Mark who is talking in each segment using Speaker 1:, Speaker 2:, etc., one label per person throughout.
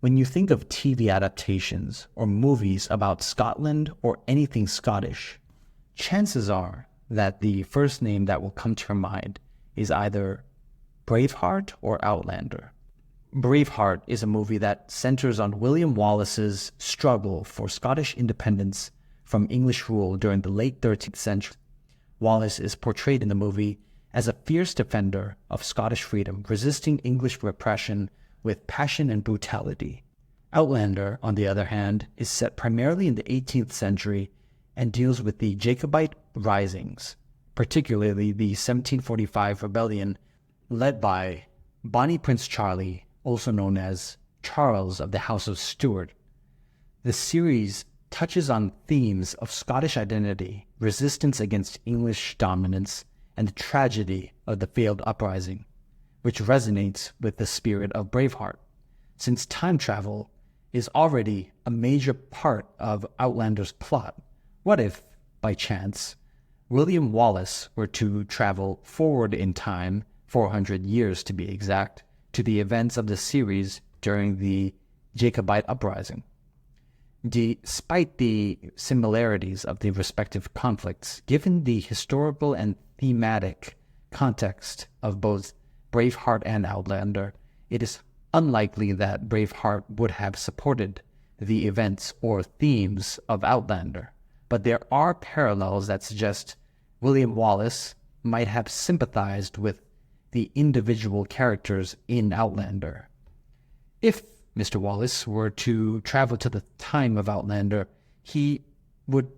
Speaker 1: When you think of TV adaptations or movies about Scotland or anything Scottish, chances are that the first name that will come to your mind is either Braveheart or Outlander. Braveheart is a movie that centers on William Wallace's struggle for Scottish independence from English rule during the late 13th century. Wallace is portrayed in the movie as a fierce defender of Scottish freedom, resisting English repression with passion and brutality. Outlander, on the other hand, is set primarily in the 18th century and deals with the Jacobite risings, particularly the 1745 rebellion led by Bonnie Prince Charlie, also known as Charles of the House of Stuart. The series touches on themes of Scottish identity, resistance against English dominance, and the tragedy of the failed uprising, which resonates with the spirit of Braveheart. Since time travel is already a major part of Outlander's plot, what if, by chance, William Wallace were to travel forward in time, 400 years to be exact, to the events of the series during the Jacobite uprising? Despite the similarities of the respective conflicts, given the historical and thematic context of both Braveheart and Outlander, it is unlikely that Braveheart would have supported the events or themes of Outlander. But there are parallels that suggest William Wallace might have sympathized with the individual characters in Outlander. If Mr. Wallace were to travel to the time of Outlander, he would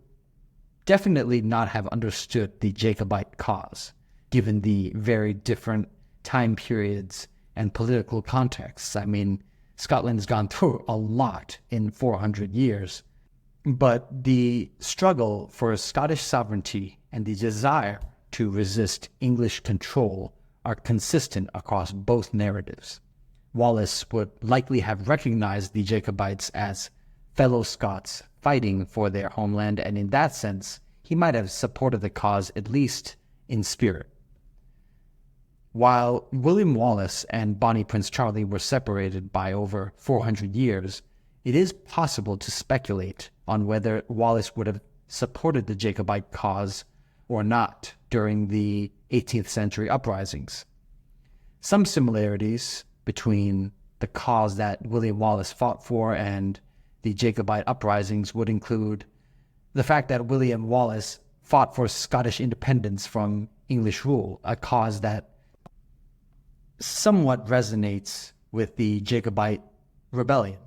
Speaker 1: definitely not have understood the Jacobite cause, given the very different time periods and political contexts. I mean, Scotland's gone through a lot in 400 years, but the struggle for Scottish sovereignty and the desire to resist English control are consistent across both narratives. Wallace would likely have recognized the Jacobites as fellow Scots fighting for their homeland, and in that sense, he might have supported the cause at least in spirit. While William Wallace and Bonnie Prince Charlie were separated by over 400 years, it is possible to speculate on whether Wallace would have supported the Jacobite cause or not during the 18th century uprisings. Some similarities between the cause that William Wallace fought for and the Jacobite uprisings would include the fact that William Wallace fought for Scottish independence from English rule, a cause that somewhat resonates with the Jacobite rebellion.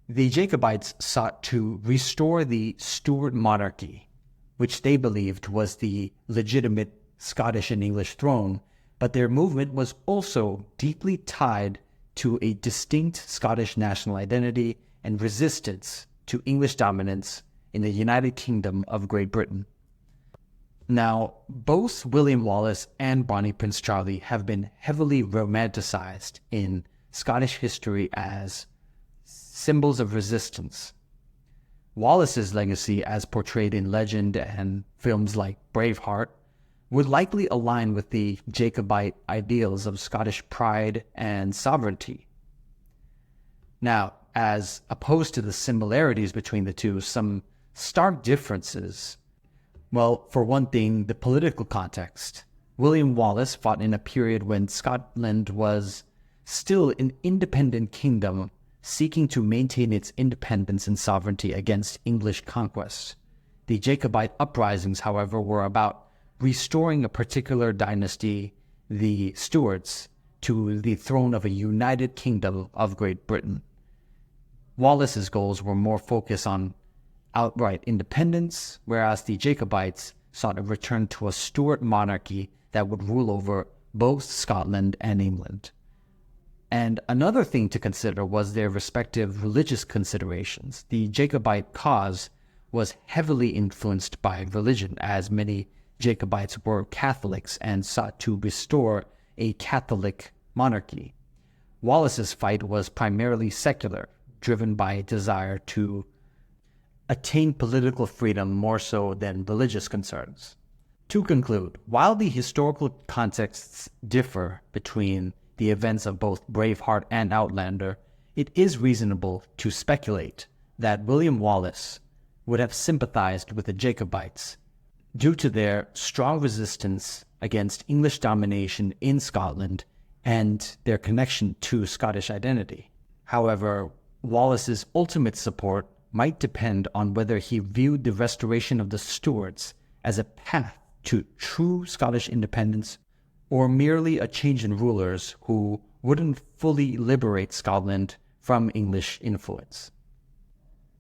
Speaker 1: The Jacobites sought to restore the Stuart monarchy, which they believed was the legitimate Scottish and English throne, but their movement was also deeply tied to a distinct Scottish national identity and resistance to English dominance in the United Kingdom of Great Britain. Now, both William Wallace and Bonnie Prince Charlie have been heavily romanticized in Scottish history as symbols of resistance. Wallace's legacy, as portrayed in legend and films like Braveheart, would likely align with the Jacobite ideals of Scottish pride and sovereignty. Now, as opposed to the similarities between the two, some stark differences. Well, for one thing, the political context. William Wallace fought in a period when Scotland was still an independent kingdom seeking to maintain its independence and sovereignty against English conquest. The Jacobite uprisings, however, were about restoring a particular dynasty, the Stuarts, to the throne of a united kingdom of Great Britain. Wallace's goals were more focused on outright independence, whereas the Jacobites sought a return to a Stuart monarchy that would rule over both Scotland and England. And another thing to consider was their respective religious considerations. The Jacobite cause was heavily influenced by religion, as many Jacobites were Catholics and sought to restore a Catholic monarchy. Wallace's fight was primarily secular, driven by a desire to attain political freedom more so than religious concerns. To conclude, while the historical contexts differ between the events of both Braveheart and Outlander, it is reasonable to speculate that William Wallace would have sympathized with the Jacobites due to their strong resistance against English domination in Scotland and their connection to Scottish identity. However, Wallace's ultimate support might depend on whether he viewed the restoration of the Stuarts as a path to true Scottish independence or merely a change in rulers who wouldn't fully liberate Scotland from English influence.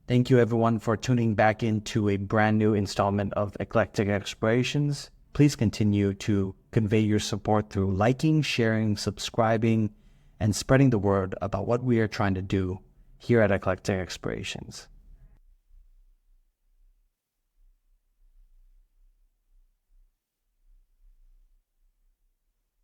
Speaker 1: Thank you everyone for tuning back into a brand new installment of Eclectic Explorations. Please continue to convey your support through liking, sharing, subscribing, and spreading the word about what we are trying to do here at Eclectic Explorations.